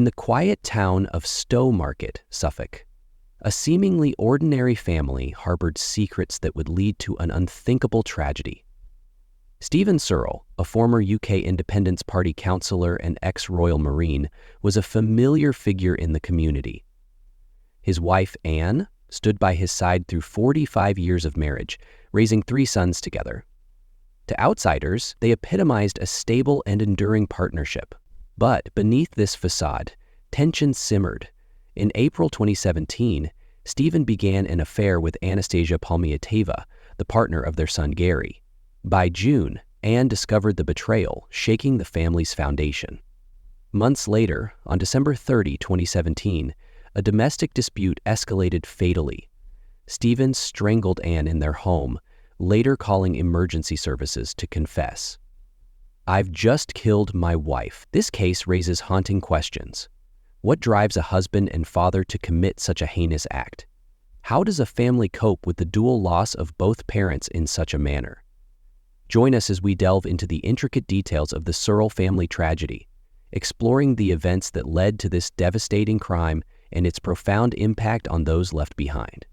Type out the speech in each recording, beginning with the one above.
In the quiet town of Stowmarket, Suffolk, a seemingly ordinary family harbored secrets that would lead to an unthinkable tragedy. Stephen Searle, a former UK Independence Party councillor and ex-Royal Marine, was a familiar figure in the community. His wife, Anne, stood by his side through 45 years of marriage, raising 3 sons together. To outsiders, they epitomized a stable and enduring partnership. But beneath this facade, tension simmered. In April 2017, Stephen began an affair with Anastasia Palmiateva, the partner of their son Gary. By June, Anne discovered the betrayal, shaking the family's foundation. Months later, on December 30, 2017, a domestic dispute escalated fatally. Stephen strangled Anne in their home, later calling emergency services to confess. "I've just killed my wife." This case raises haunting questions. What drives a husband and father to commit such a heinous act? How does a family cope with the dual loss of both parents in such a manner? Join us as we delve into the intricate details of the Searle family tragedy, exploring the events that led to this devastating crime and its profound impact on those left behind.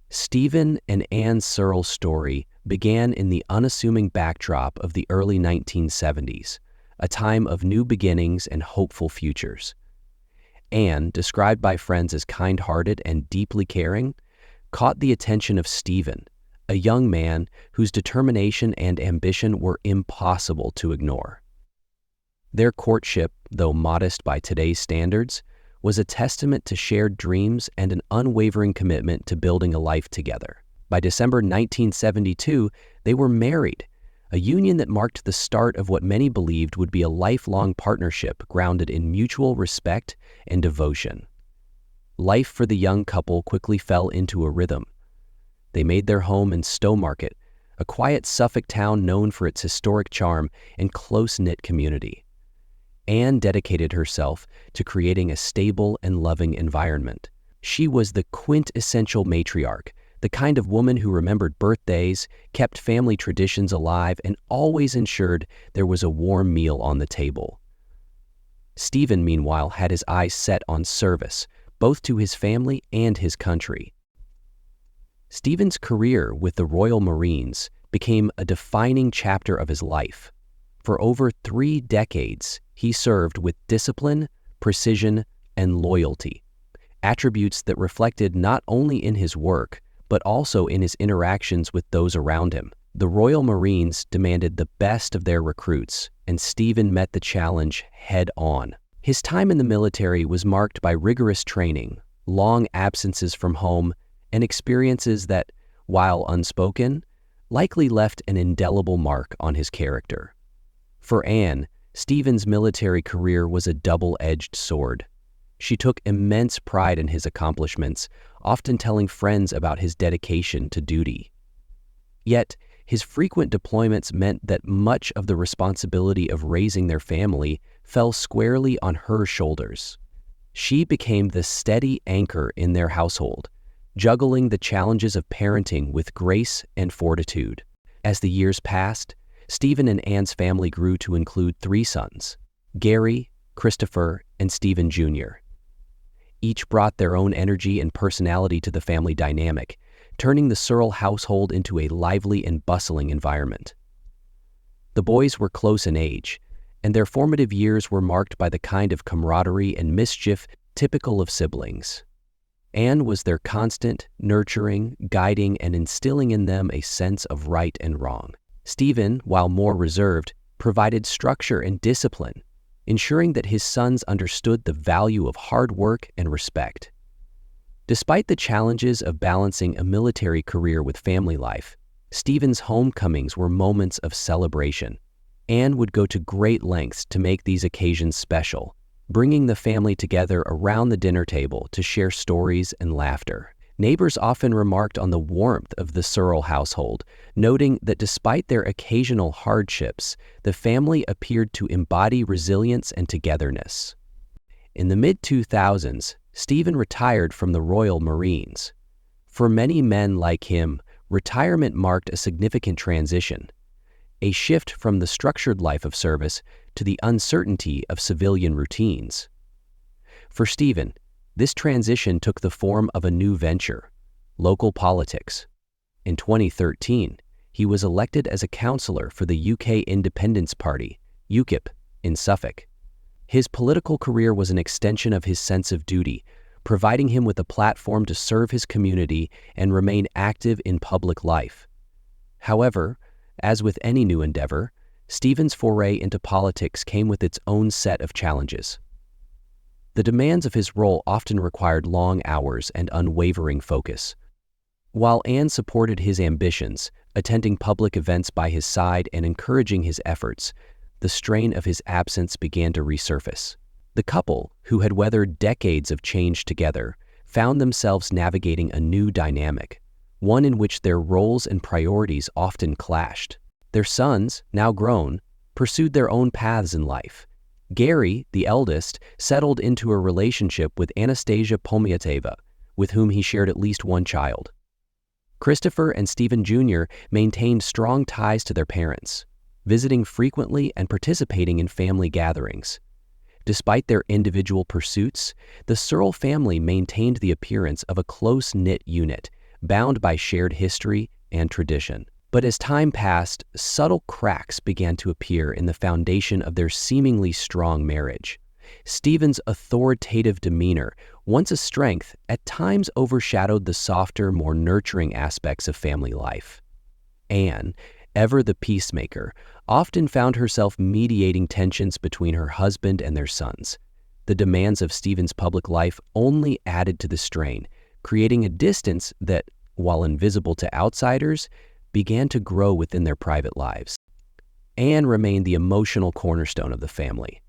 Stephen and Anne Searle's story began in the unassuming backdrop of the early 1970s, a time of new beginnings and hopeful futures. Anne, described by friends as kind-hearted and deeply caring, caught the attention of Stephen, a young man whose determination and ambition were impossible to ignore. Their courtship, though modest by today's standards, was a testament to shared dreams and an unwavering commitment to building a life together. By December 1972, they were married, a union that marked the start of what many believed would be a lifelong partnership grounded in mutual respect and devotion. Life for the young couple quickly fell into a rhythm. They made their home in Stowmarket, a quiet Suffolk town known for its historic charm and close-knit community. Anne dedicated herself to creating a stable and loving environment. She was the quintessential matriarch, the kind of woman who remembered birthdays, kept family traditions alive, and always ensured there was a warm meal on the table. Stephen, meanwhile, had his eyes set on service, both to his family and his country. Stephen's career with the Royal Marines became a defining chapter of his life. For over 3 decades, he served with discipline, precision, and loyalty, attributes that reflected not only in his work, but also in his interactions with those around him. The Royal Marines demanded the best of their recruits, and Stephen met the challenge head-on. His time in the military was marked by rigorous training, long absences from home, and experiences that, while unspoken, likely left an indelible mark on his character. For Anne, Stephen's military career was a double-edged sword. She took immense pride in his accomplishments, often telling friends about his dedication to duty. Yet, his frequent deployments meant that much of the responsibility of raising their family fell squarely on her shoulders. She became the steady anchor in their household, juggling the challenges of parenting with grace and fortitude. As the years passed, Stephen and Anne's family grew to include 3 sons, Gary, Christopher, and Stephen Jr. Each brought their own energy and personality to the family dynamic, turning the Searle household into a lively and bustling environment. The boys were close in age, and their formative years were marked by the kind of camaraderie and mischief typical of siblings. Anne was their constant, nurturing, guiding, and instilling in them a sense of right and wrong. Stephen, while more reserved, provided structure and discipline, ensuring that his sons understood the value of hard work and respect. Despite the challenges of balancing a military career with family life, Stephen's homecomings were moments of celebration. Anne would go to great lengths to make these occasions special, bringing the family together around the dinner table to share stories and laughter. Neighbors often remarked on the warmth of the Searle household, noting that despite their occasional hardships, the family appeared to embody resilience and togetherness. In the mid-2000s, Stephen retired from the Royal Marines. For many men like him, retirement marked a significant transition, a shift from the structured life of service to the uncertainty of civilian routines. For Stephen, this transition took the form of a new venture: local politics. In 2013, he was elected as a councillor for the UK Independence Party, UKIP, in Suffolk. His political career was an extension of his sense of duty, providing him with a platform to serve his community and remain active in public life. However, as with any new endeavor, Stephen's foray into politics came with its own set of challenges. The demands of his role often required long hours and unwavering focus. While Anne supported his ambitions, attending public events by his side and encouraging his efforts, the strain of his absence began to resurface. The couple, who had weathered decades of change together, found themselves navigating a new dynamic, one in which their roles and priorities often clashed. Their sons, now grown, pursued their own paths in life. Gary, the eldest, settled into a relationship with Anastasia Pomiateva, with whom he shared at least one child. Christopher and Stephen Jr. maintained strong ties to their parents, visiting frequently and participating in family gatherings. Despite their individual pursuits, the Searle family maintained the appearance of a close-knit unit, bound by shared history and tradition. But as time passed, subtle cracks began to appear in the foundation of their seemingly strong marriage. Stephen's authoritative demeanor, once a strength, at times overshadowed the softer, more nurturing aspects of family life. Anne, ever the peacemaker, often found herself mediating tensions between her husband and their sons. The demands of Stephen's public life only added to the strain, creating a distance that, while invisible to outsiders, began to grow within their private lives. Anne remained the emotional cornerstone of the family.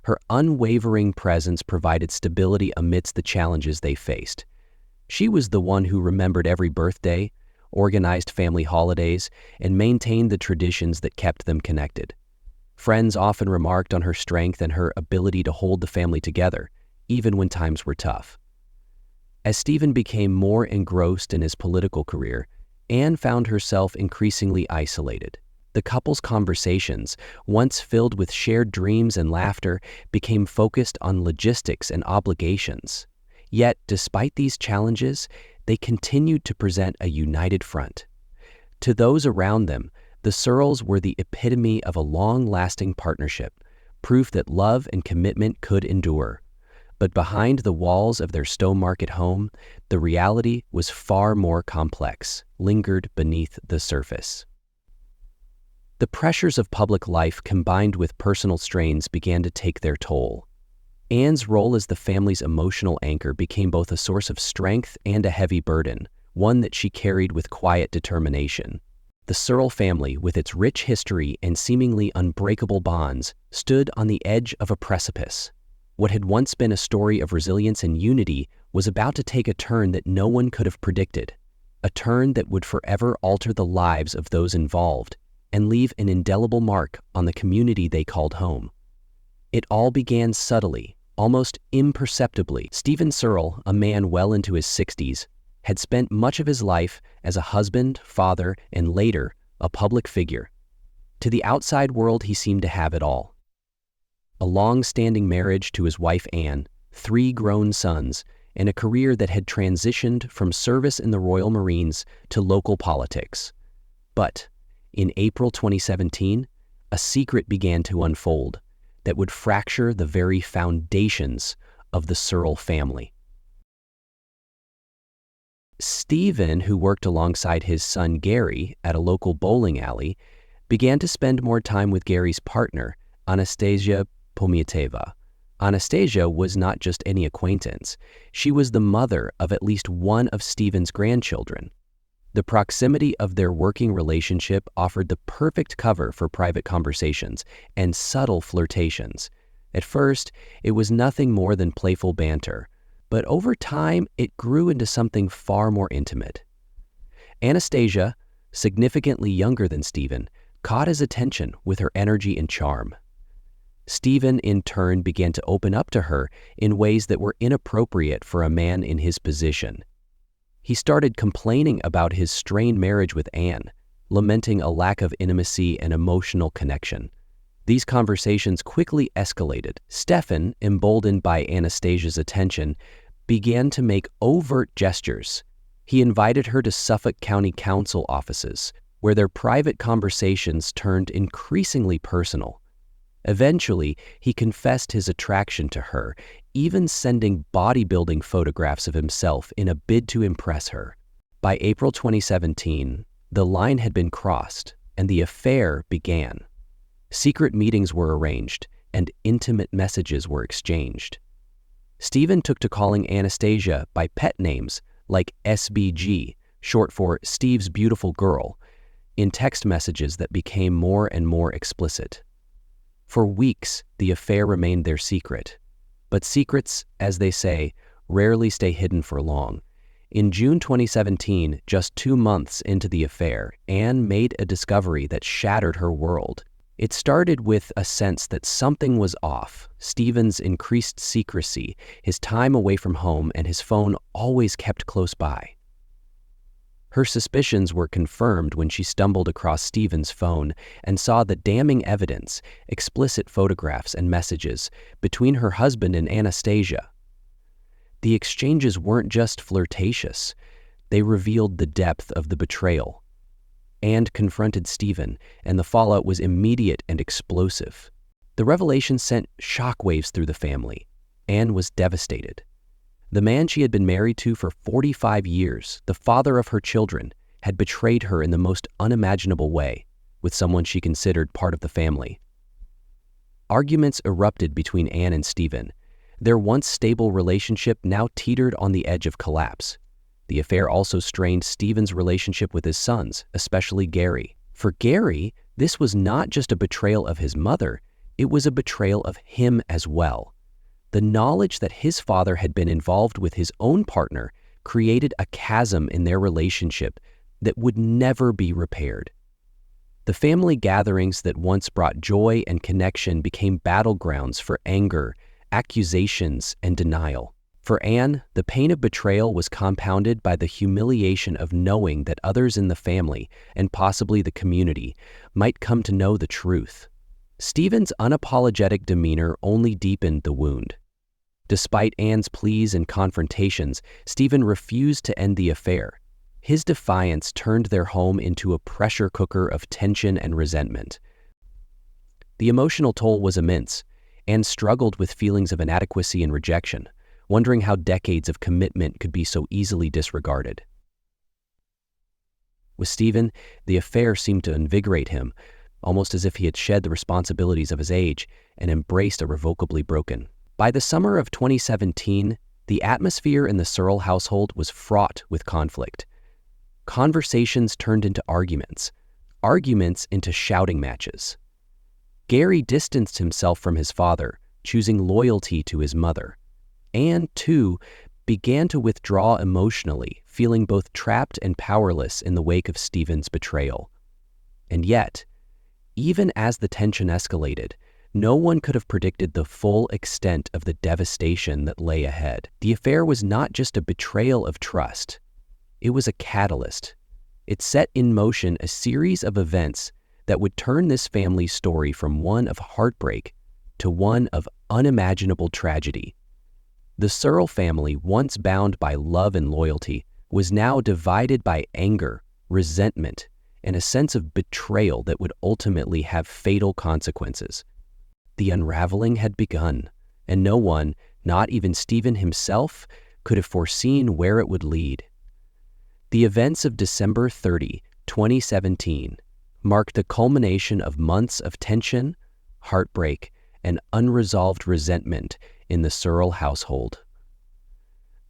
Her unwavering presence provided stability amidst the challenges they faced. She was the one who remembered every birthday, organized family holidays, and maintained the traditions that kept them connected. Friends often remarked on her strength and her ability to hold the family together, even when times were tough. As Stephen became more engrossed in his political career, Anne found herself increasingly isolated. The couple's conversations, once filled with shared dreams and laughter, became focused on logistics and obligations. Yet, despite these challenges, they continued to present a united front. To those around them, the Searles were the epitome of a long-lasting partnership, proof that love and commitment could endure. But behind the walls of their Stowmarket home, the reality was far more complex, lingered beneath the surface. The pressures of public life combined with personal strains began to take their toll. Anne's role as the family's emotional anchor became both a source of strength and a heavy burden, one that she carried with quiet determination. The Searle family, with its rich history and seemingly unbreakable bonds, stood on the edge of a precipice. What had once been a story of resilience and unity was about to take a turn that no one could have predicted, a turn that would forever alter the lives of those involved and leave an indelible mark on the community they called home. It all began subtly, almost imperceptibly. Stephen Searle, a man well into his 60s, had spent much of his life as a husband, father, and later, a public figure. To the outside world, he seemed to have it all. A long-standing marriage to his wife Anne, 3 grown sons, and a career that had transitioned from service in the Royal Marines to local politics. But in April 2017, a secret began to unfold that would fracture the very foundations of the Searle family. Stephen, who worked alongside his son Gary at a local bowling alley, began to spend more time with Gary's partner, Anastasia Pomiateva. Anastasia was not just any acquaintance. She was the mother of at least one of Stephen's grandchildren. The proximity of their working relationship offered the perfect cover for private conversations and subtle flirtations. At first, it was nothing more than playful banter, but over time, it grew into something far more intimate. Anastasia, significantly younger than Stephen, caught his attention with her energy and charm. Stephen, in turn, began to open up to her in ways that were inappropriate for a man in his position. He started complaining about his strained marriage with Anne, lamenting a lack of intimacy and emotional connection. These conversations quickly escalated. Stephen, emboldened by Anastasia's attention, began to make overt gestures. He invited her to Suffolk County Council offices, where their private conversations turned increasingly personal. Eventually, he confessed his attraction to her, even sending bodybuilding photographs of himself in a bid to impress her. By April 2017, the line had been crossed, and the affair began. Secret meetings were arranged, and intimate messages were exchanged. Stephen took to calling Anastasia by pet names like SBG, short for Steve's Beautiful Girl, in text messages that became more and more explicit. For weeks, the affair remained their secret. But secrets, as they say, rarely stay hidden for long. In June 2017, just 2 months into the affair, Anne made a discovery that shattered her world. It started with a sense that something was off. Stephen's increased secrecy, his time away from home, and his phone always kept close by. Her suspicions were confirmed when she stumbled across Stephen's phone and saw the damning evidence, explicit photographs and messages, between her husband and Anastasia. The exchanges weren't just flirtatious. They revealed the depth of the betrayal. Anne confronted Stephen, and the fallout was immediate and explosive. The revelation sent shockwaves through the family. Anne was devastated. The man she had been married to for 45 years, the father of her children, had betrayed her in the most unimaginable way, with someone she considered part of the family. Arguments erupted between Anne and Stephen. Their once stable relationship now teetered on the edge of collapse. The affair also strained Stephen's relationship with his sons, especially Gary. For Gary, this was not just a betrayal of his mother, it was a betrayal of him as well. The knowledge that his father had been involved with his own partner created a chasm in their relationship that would never be repaired. The family gatherings that once brought joy and connection became battlegrounds for anger, accusations, and denial. For Anne, the pain of betrayal was compounded by the humiliation of knowing that others in the family, and possibly the community, might come to know the truth. Stephen's unapologetic demeanor only deepened the wound. Despite Anne's pleas and confrontations, Stephen refused to end the affair. His defiance turned their home into a pressure cooker of tension and resentment. The emotional toll was immense. Anne struggled with feelings of inadequacy and rejection, wondering how decades of commitment could be so easily disregarded. With Stephen, the affair seemed to invigorate him, almost as if he had shed the responsibilities of his age and embraced irrevocably broken. By the summer of 2017, the atmosphere in the Searle household was fraught with conflict. Conversations turned into arguments into shouting matches. Gary distanced himself from his father, choosing loyalty to his mother. Anne, too, began to withdraw emotionally, feeling both trapped and powerless in the wake of Stephen's betrayal. And yet, even as the tension escalated, no one could have predicted the full extent of the devastation that lay ahead. The affair was not just a betrayal of trust. It was a catalyst. It set in motion a series of events that would turn this family's story from one of heartbreak to one of unimaginable tragedy. The Searle family, once bound by love and loyalty, was now divided by anger, resentment, and a sense of betrayal that would ultimately have fatal consequences. The unraveling had begun, and no one, not even Stephen himself, could have foreseen where it would lead. The events of December 30, 2017, marked the culmination of months of tension, heartbreak, and unresolved resentment in the Searle household.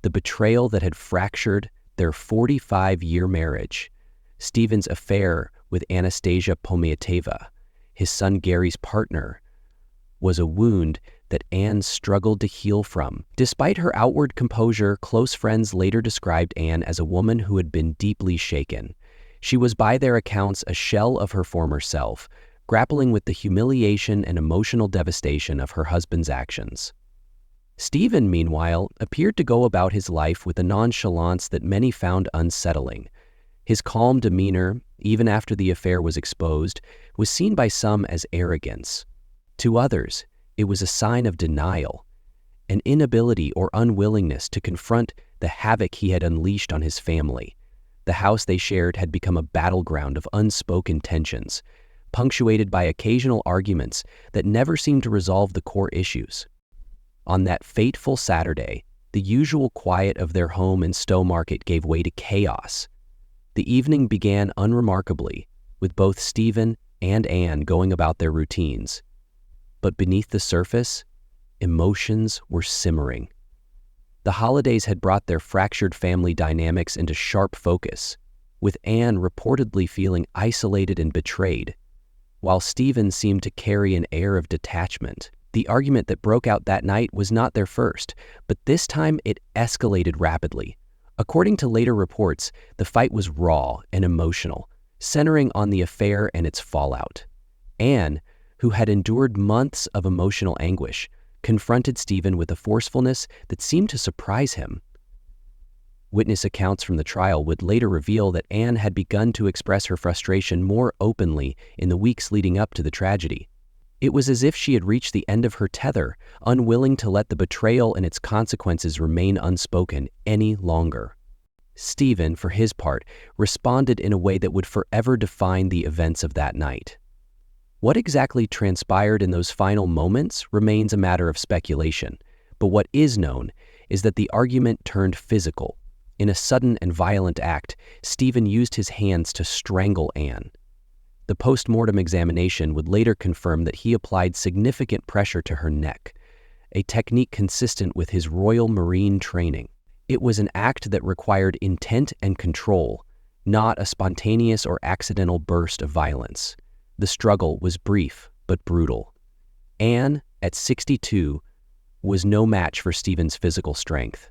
The betrayal that had fractured their 45-year marriage, Stephen's affair with Anastasia Pomiateva, his son Gary's partner, was a wound that Anne struggled to heal from. Despite her outward composure, close friends later described Anne as a woman who had been deeply shaken. She was, by their accounts, a shell of her former self, grappling with the humiliation and emotional devastation of her husband's actions. Stephen, meanwhile, appeared to go about his life with a nonchalance that many found unsettling. His calm demeanor, even after the affair was exposed, was seen by some as arrogance. To others, it was a sign of denial, an inability or unwillingness to confront the havoc he had unleashed on his family. The house they shared had become a battleground of unspoken tensions, punctuated by occasional arguments that never seemed to resolve the core issues. On that fateful Saturday, the usual quiet of their home in Stowe Market gave way to chaos. The evening began unremarkably, with both Stephen and Anne going about their routines. But beneath the surface, emotions were simmering. The holidays had brought their fractured family dynamics into sharp focus, with Anne reportedly feeling isolated and betrayed, while Stephen seemed to carry an air of detachment. The argument that broke out that night was not their first, but this time it escalated rapidly. According to later reports, the fight was raw and emotional, centering on the affair and its fallout. Anne, who had endured months of emotional anguish, confronted Stephen with a forcefulness that seemed to surprise him. Witness accounts from the trial would later reveal that Anne had begun to express her frustration more openly in the weeks leading up to the tragedy. It was as if she had reached the end of her tether, unwilling to let the betrayal and its consequences remain unspoken any longer. Stephen, for his part, responded in a way that would forever define the events of that night. What exactly transpired in those final moments remains a matter of speculation, but what is known is that the argument turned physical. In a sudden and violent act, Stephen used his hands to strangle Anne. The post-mortem examination would later confirm that he applied significant pressure to her neck, a technique consistent with his Royal Marine training. It was an act that required intent and control, not a spontaneous or accidental burst of violence. The struggle was brief but brutal. Anne, at 62, was no match for Stephen's physical strength.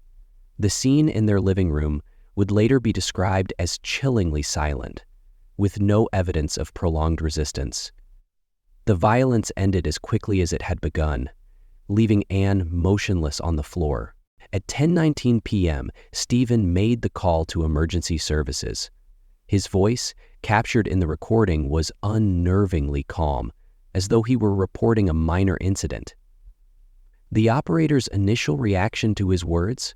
The scene in their living room would later be described as chillingly silent, with no evidence of prolonged resistance. The violence ended as quickly as it had begun, leaving Anne motionless on the floor. At 10:19 p.m., Stephen made the call to emergency services. His voice, captured in the recording, was unnervingly calm, as though he were reporting a minor incident. The operator's initial reaction to his words,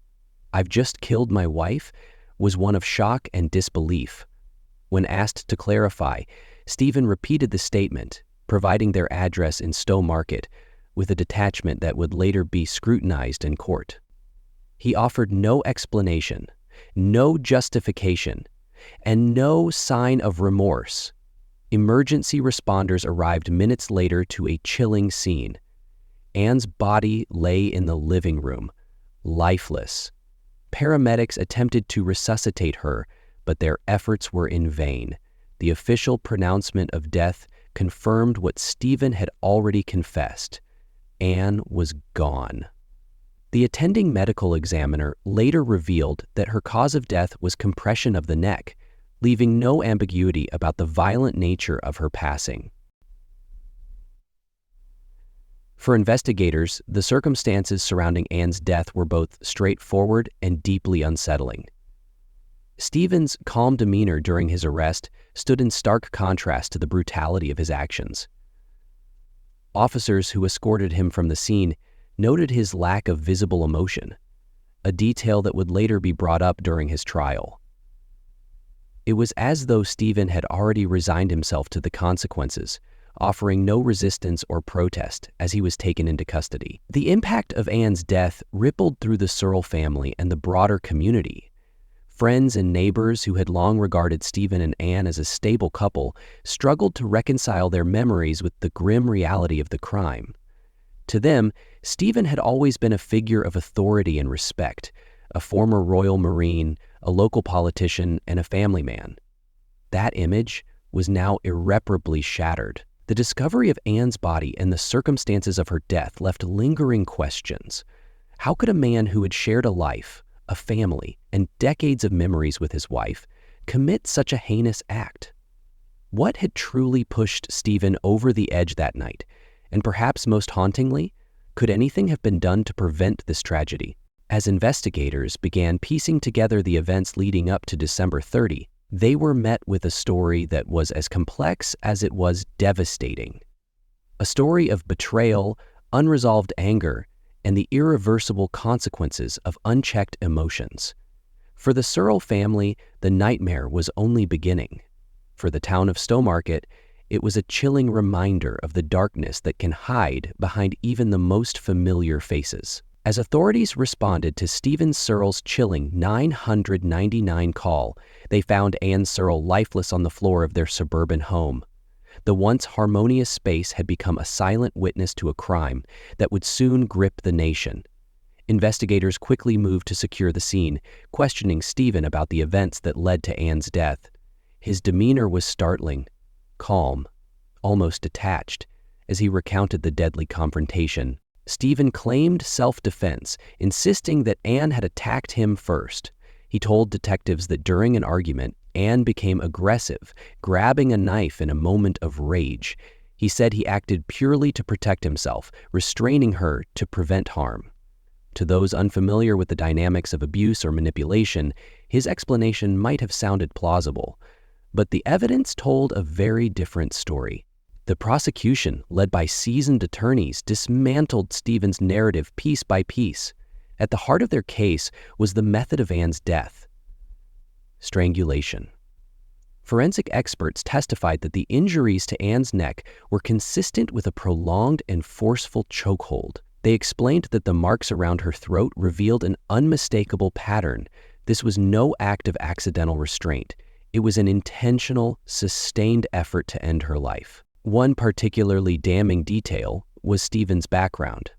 "I've just killed my wife," was one of shock and disbelief. When asked to clarify, Stephen repeated the statement, providing their address in Stowe Market, with a detachment that would later be scrutinized in court. He offered no explanation, no justification, and no sign of remorse. Emergency responders arrived minutes later to a chilling scene. Anne's body lay in the living room, lifeless. Paramedics attempted to resuscitate her, but their efforts were in vain. The official pronouncement of death confirmed what Stephen had already confessed. Anne was gone. The attending medical examiner later revealed that her cause of death was compression of the neck, leaving no ambiguity about the violent nature of her passing. For investigators, the circumstances surrounding Anne's death were both straightforward and deeply unsettling. Stephen's calm demeanor during his arrest stood in stark contrast to the brutality of his actions. Officers who escorted him from the scene noted his lack of visible emotion, a detail that would later be brought up during his trial. It was as though Stephen had already resigned himself to the consequences, offering no resistance or protest as he was taken into custody. The impact of Anne's death rippled through the Searle family and the broader community. Friends and neighbors who had long regarded Stephen and Anne as a stable couple struggled to reconcile their memories with the grim reality of the crime. To them, Stephen had always been a figure of authority and respect, a former Royal Marine, a local politician, and a family man. That image was now irreparably shattered. The discovery of Anne's body and the circumstances of her death left lingering questions. How could a man who had shared a life, a family, and decades of memories with his wife commit such a heinous act? What had truly pushed Stephen over the edge that night? And perhaps most hauntingly, could anything have been done to prevent this tragedy? As investigators began piecing together the events leading up to December 30, they were met with a story that was as complex as it was devastating. A a story of betrayal, unresolved anger, and the irreversible consequences of unchecked emotions. For the Searle family, the nightmare was only beginning. For the town of Stowmarket, it was a chilling reminder of the darkness that can hide behind even the most familiar faces. As authorities responded to Stephen Searle's chilling 999 call, they found Ann Searle lifeless on the floor of their suburban home. The once harmonious space had become a silent witness to a crime that would soon grip the nation. Investigators quickly moved to secure the scene, questioning Stephen about the events that led to Ann's death. His demeanor was startling, calm, almost detached, as he recounted the deadly confrontation. Stephen claimed self-defense, insisting that Ann had attacked him first. He told detectives that during an argument, Ann became aggressive, grabbing a knife in a moment of rage. He said he acted purely to protect himself, restraining her to prevent harm. To those unfamiliar with the dynamics of abuse or manipulation, his explanation might have sounded plausible. But the evidence told a very different story. The prosecution, led by seasoned attorneys, dismantled Stephen's narrative piece by piece. At the heart of their case was the method of Ann's death: strangulation. Forensic experts testified that the injuries to Ann's neck were consistent with a prolonged and forceful chokehold. They explained that the marks around her throat revealed an unmistakable pattern. This was no act of accidental restraint. It was an intentional, sustained effort to end her life. One particularly damning detail was Stephen's background.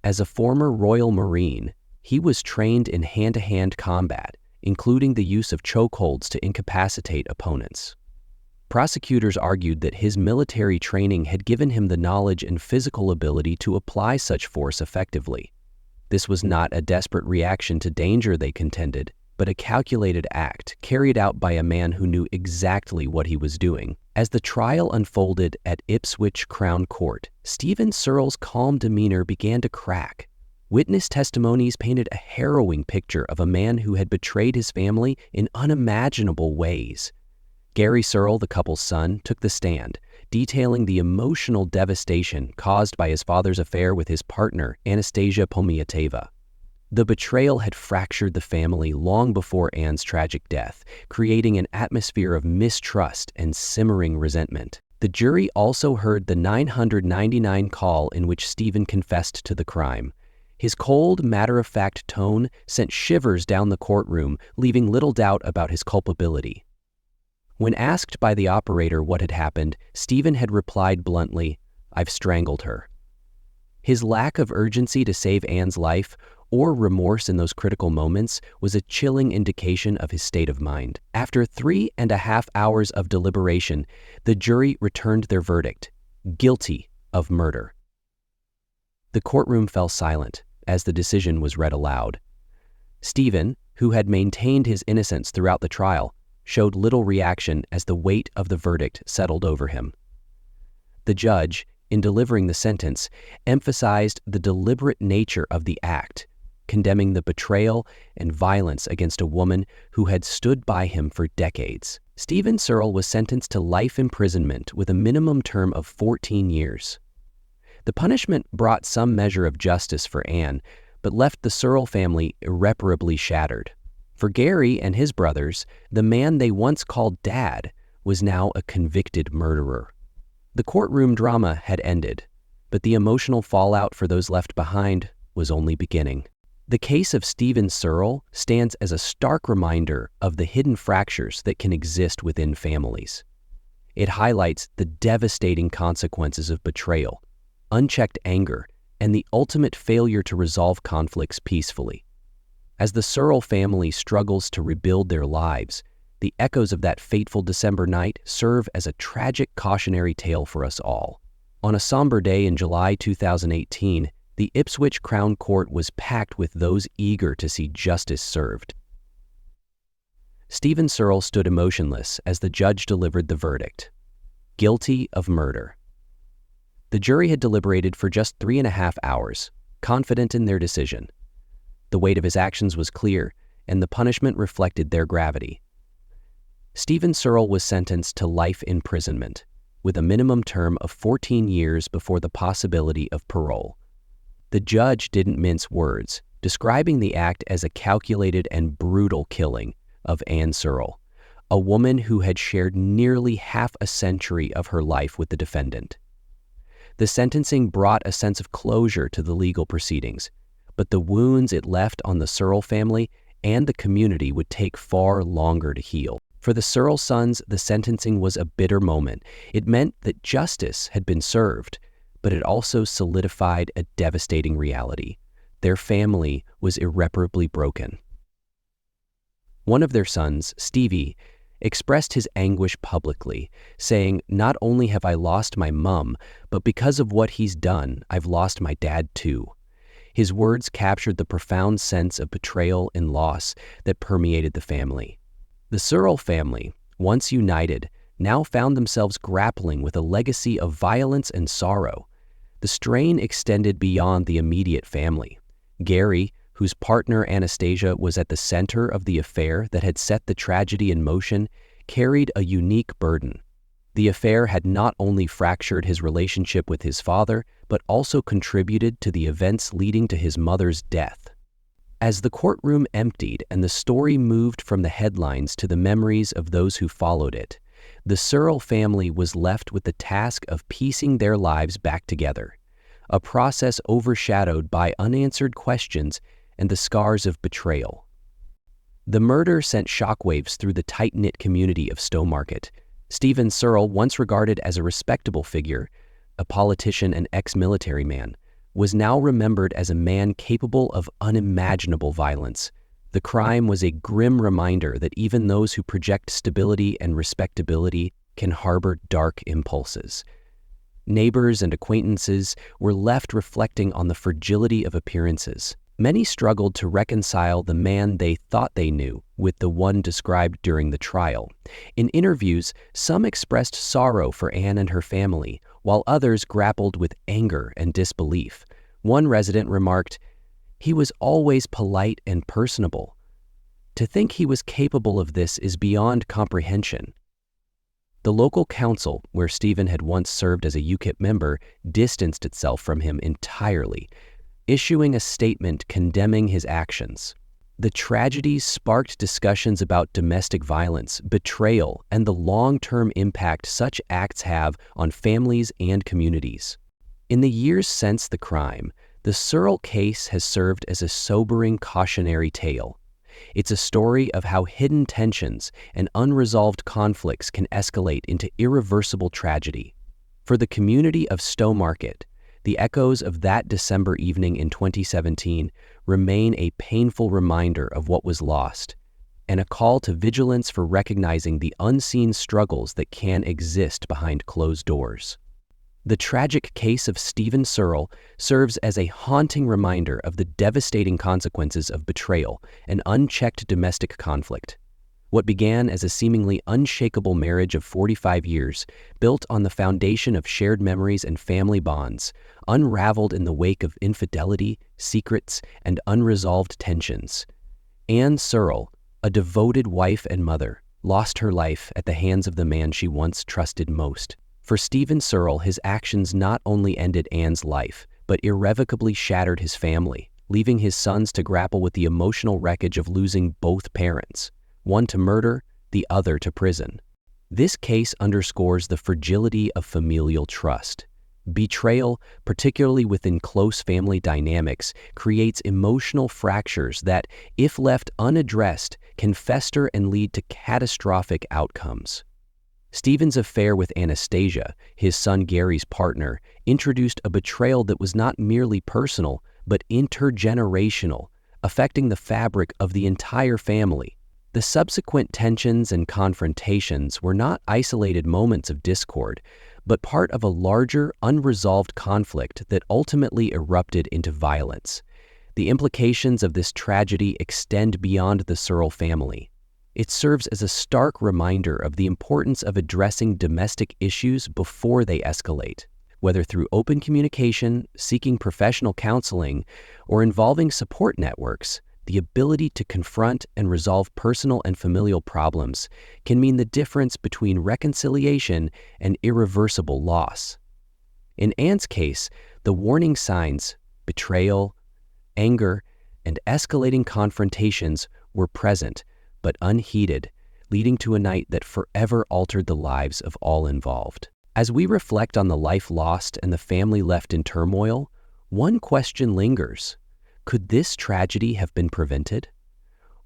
As a former Royal Marine, he was trained in hand-to-hand combat, including the use of chokeholds to incapacitate opponents. Prosecutors argued that his military training had given him the knowledge and physical ability to apply such force effectively. This was not a desperate reaction to danger, they contended, but a calculated act carried out by a man who knew exactly what he was doing. As the trial unfolded at Ipswich Crown Court, Stephen Searle's calm demeanor began to crack. Witness testimonies painted a harrowing picture of a man who had betrayed his family in unimaginable ways. Gary Searle, the couple's son, took the stand, detailing the emotional devastation caused by his father's affair with his partner, Anastasia Pomiateva. The betrayal had fractured the family long before Ann's tragic death, creating an atmosphere of mistrust and simmering resentment. The jury also heard the 999 call in which Stephen confessed to the crime. His cold, matter-of-fact tone sent shivers down the courtroom, leaving little doubt about his culpability. When asked by the operator what had happened, Stephen had replied bluntly, "I've strangled her." His lack of urgency to save Ann's life, or remorse in those critical moments, was a chilling indication of his state of mind. After 3.5 hours of deliberation, the jury returned their verdict: guilty of murder. The courtroom fell silent as the decision was read aloud. Stephen, who had maintained his innocence throughout the trial, showed little reaction as the weight of the verdict settled over him. The judge, in delivering the sentence, emphasized the deliberate nature of the act, condemning the betrayal and violence against a woman who had stood by him for decades. Stephen Searle was sentenced to life imprisonment with a minimum term of 14 years. The punishment brought some measure of justice for Ann, but left the Searle family irreparably shattered. For Gary and his brothers, the man they once called Dad was now a convicted murderer. The courtroom drama had ended, but the emotional fallout for those left behind was only beginning. The case of Stephen Searle stands as a stark reminder of the hidden fractures that can exist within families. It highlights the devastating consequences of betrayal, unchecked anger, and the ultimate failure to resolve conflicts peacefully. As the Searle family struggles to rebuild their lives, the echoes of that fateful December night serve as a tragic cautionary tale for us all. On a somber day in July 2018, the Ipswich Crown Court was packed with those eager to see justice served. Stephen Searle stood emotionless as the judge delivered the verdict: guilty of murder. The jury had deliberated for just 3.5 hours, confident in their decision. The weight of his actions was clear, and the punishment reflected their gravity. Stephen Searle was sentenced to life imprisonment. with a minimum term of 14 years before the possibility of parole. The judge didn't mince words, describing the act as a calculated and brutal killing of Ann Searle, a woman who had shared nearly half a century of her life with the defendant. The sentencing brought a sense of closure to the legal proceedings, but the wounds it left on the Searle family and the community would take far longer to heal. For the Searle sons, the sentencing was a bitter moment. It meant that justice had been served, but it also solidified a devastating reality. Their family was irreparably broken. One of their sons, Stevie, expressed his anguish publicly, saying, "Not only have I lost my mum, but because of what he's done, I've lost my dad too." His words captured the profound sense of betrayal and loss that permeated the family. The Searle family, once united, now found themselves grappling with a legacy of violence and sorrow. The strain extended beyond the immediate family. Gary, whose partner Anastasia was at the center of the affair that had set the tragedy in motion, carried a unique burden. The affair had not only fractured his relationship with his father, but also contributed to the events leading to his mother's death. As the courtroom emptied and the story moved from the headlines to the memories of those who followed it, the Searle family was left with the task of piecing their lives back together, a process overshadowed by unanswered questions and the scars of betrayal. The murder sent shockwaves through the tight-knit community of Stowmarket. Stephen Searle, once regarded as a respectable figure, a politician and ex-military man, was now remembered as a man capable of unimaginable violence. The crime was a grim reminder that even those who project stability and respectability can harbor dark impulses. Neighbors and acquaintances were left reflecting on the fragility of appearances. Many struggled to reconcile the man they thought they knew with the one described during the trial. In interviews, some expressed sorrow for Ann and her family, while others grappled with anger and disbelief. One resident remarked, "He was always polite and personable. To think he was capable of this is beyond comprehension." The local council, where Stephen had once served as a UKIP member, distanced itself from him entirely, issuing a statement condemning his actions. The tragedies sparked discussions about domestic violence, betrayal, and the long-term impact such acts have on families and communities. In the years since the crime, the Searle case has served as a sobering cautionary tale. It's a story of how hidden tensions and unresolved conflicts can escalate into irreversible tragedy. For the community of Stowmarket, the echoes of that December evening in 2017 remain a painful reminder of what was lost, and a call to vigilance for recognizing the unseen struggles that can exist behind closed doors. The tragic case of Stephen Searle serves as a haunting reminder of the devastating consequences of betrayal and unchecked domestic conflict. What began as a seemingly unshakable marriage of 45 years, built on the foundation of shared memories and family bonds, unraveled in the wake of infidelity, secrets, and unresolved tensions. Ann Searle, a devoted wife and mother, lost her life at the hands of the man she once trusted most. For Stephen Searle, his actions not only ended Ann's life, but irrevocably shattered his family, leaving his sons to grapple with the emotional wreckage of losing both parents, one to murder, the other to prison. This case underscores the fragility of familial trust. Betrayal, particularly within close family dynamics, creates emotional fractures that, if left unaddressed, can fester and lead to catastrophic outcomes. Stephen's affair with Anastasia, his son Gary's partner, introduced a betrayal that was not merely personal, but intergenerational, affecting the fabric of the entire family. The subsequent tensions and confrontations were not isolated moments of discord, but part of a larger, unresolved conflict that ultimately erupted into violence. The implications of this tragedy extend beyond the Searle family. It serves as a stark reminder of the importance of addressing domestic issues before they escalate. Whether through open communication, seeking professional counseling, or involving support networks, the ability to confront and resolve personal and familial problems can mean the difference between reconciliation and irreversible loss. In Anne's case, the warning signs, betrayal, anger, and escalating confrontations were present but unheeded, leading to a night that forever altered the lives of all involved. As we reflect on the life lost and the family left in turmoil, one question lingers. Could this tragedy have been prevented?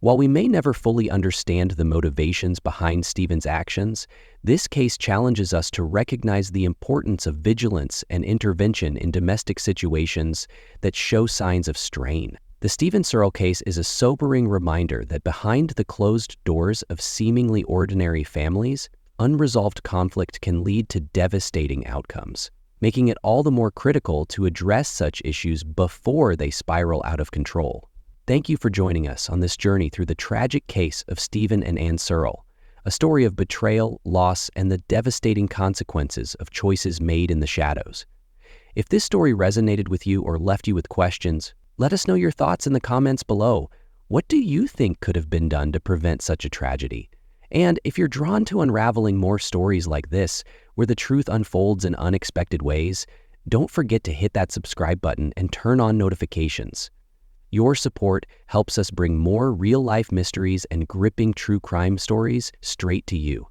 While we may never fully understand the motivations behind Stephen's actions, this case challenges us to recognize the importance of vigilance and intervention in domestic situations that show signs of strain. The Stephen Searle case is a sobering reminder that behind the closed doors of seemingly ordinary families, unresolved conflict can lead to devastating outcomes, making it all the more critical to address such issues before they spiral out of control. Thank you for joining us on this journey through the tragic case of Stephen and Anne Searle, a story of betrayal, loss, and the devastating consequences of choices made in the shadows. If this story resonated with you or left you with questions, let us know your thoughts in the comments below. What do you think could have been done to prevent such a tragedy? And if you're drawn to unraveling more stories like this, where the truth unfolds in unexpected ways, don't forget to hit that subscribe button and turn on notifications. Your support helps us bring more real-life mysteries and gripping true crime stories straight to you.